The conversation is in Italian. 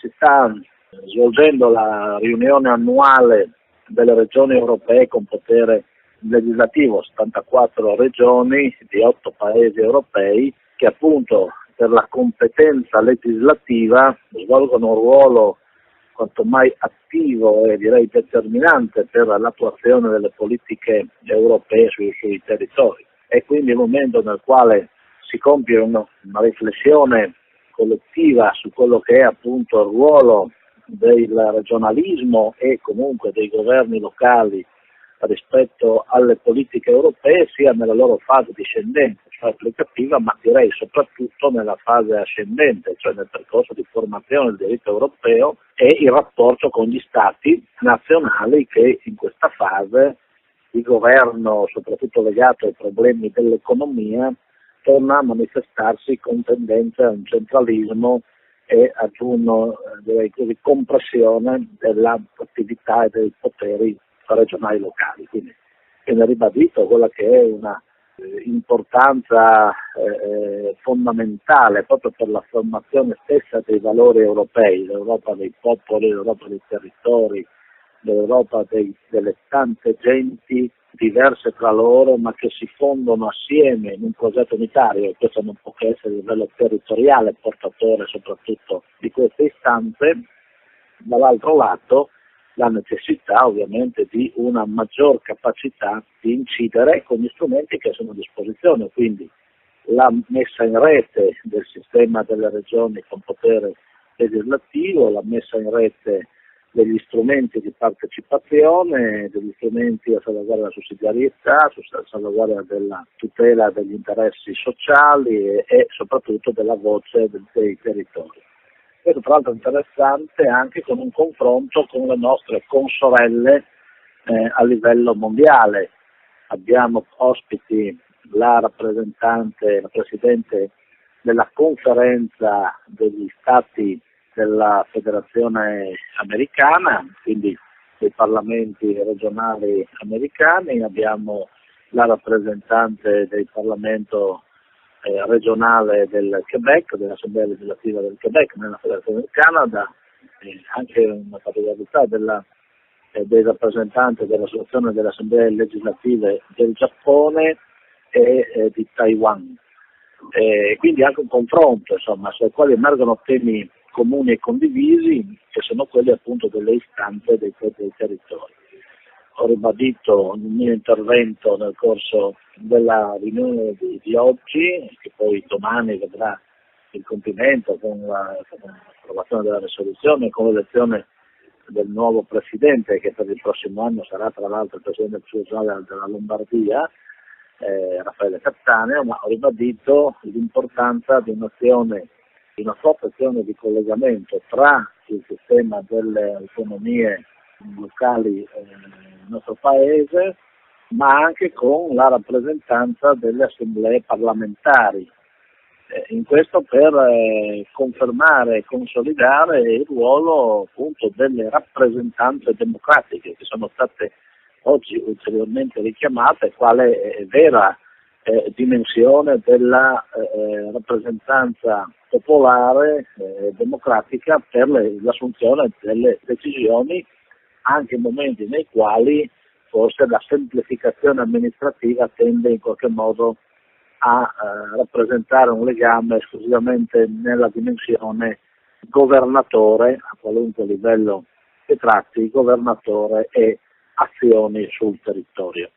Si sta svolgendo la riunione annuale delle regioni europee con potere legislativo, 74 regioni di 8 paesi europei che appunto per la competenza legislativa svolgono un ruolo quanto mai attivo e direi determinante per l'attuazione delle politiche europee sui territori. È quindi il momento nel quale si compie una riflessione collettiva su quello che è appunto il ruolo del regionalismo e comunque dei governi locali rispetto alle politiche europee, sia nella loro fase discendente, cioè applicativa, ma direi soprattutto nella fase ascendente, cioè nel percorso di formazione del diritto europeo e il rapporto con gli stati nazionali che in questa fase di governo, soprattutto legato ai problemi dell'economia, torna a manifestarsi con tendenza a un centralismo e ad una compressione dell'attività e dei poteri regionali locali. Quindi viene ribadito quella che è una importanza fondamentale proprio per la formazione stessa dei valori europei, l'Europa dei popoli, l'Europa dei territori, l'Europa delle tante genti diverse tra loro ma che si fondono assieme in un progetto unitario, e questo non può che essere a livello territoriale portatore soprattutto di queste istanze. Dall'altro lato la necessità ovviamente di una maggior capacità di incidere con gli strumenti che sono a disposizione, quindi la messa in rete del sistema delle regioni con potere legislativo, la messa in rete degli strumenti di partecipazione, degli strumenti a salvaguardia della sussidiarietà, a salvaguardia della tutela degli interessi sociali e soprattutto della voce dei territori. Questo tra l'altro è interessante anche con un confronto con le nostre consorelle a livello mondiale. Abbiamo ospiti la Presidente della conferenza degli Stati della Federazione Americana, quindi dei parlamenti regionali americani, abbiamo la rappresentante del Parlamento regionale del Quebec, dell'Assemblea legislativa del Quebec nella Federazione del Canada, anche una particolarità dei rappresentanti dell'Associazione delle Assemblee legislative del Giappone e di Taiwan. Quindi anche un confronto, insomma, sui quali emergono temi comuni e condivisi, che sono quelli appunto delle istanze dei territori. Ho ribadito nel mio intervento nel corso della riunione di oggi, che poi domani vedrà il compimento con l'approvazione della risoluzione e con l'elezione del nuovo Presidente, che per il prossimo anno sarà tra l'altro il Presidente costituzionale della Lombardia, Raffaele Cattaneo, ma ho ribadito l'importanza di una forte azione di collegamento tra il sistema delle autonomie locali nel nostro Paese, ma anche con la rappresentanza delle assemblee parlamentari. In questo per confermare e consolidare il ruolo appunto delle rappresentanze democratiche che sono state oggi ulteriormente richiamate quale vera dimensione della rappresentanza popolare democratica per l'assunzione delle decisioni anche in momenti nei quali forse la semplificazione amministrativa tende in qualche modo a rappresentare un legame esclusivamente nella dimensione governatore, a qualunque livello si tratti, governatore e azioni sul territorio.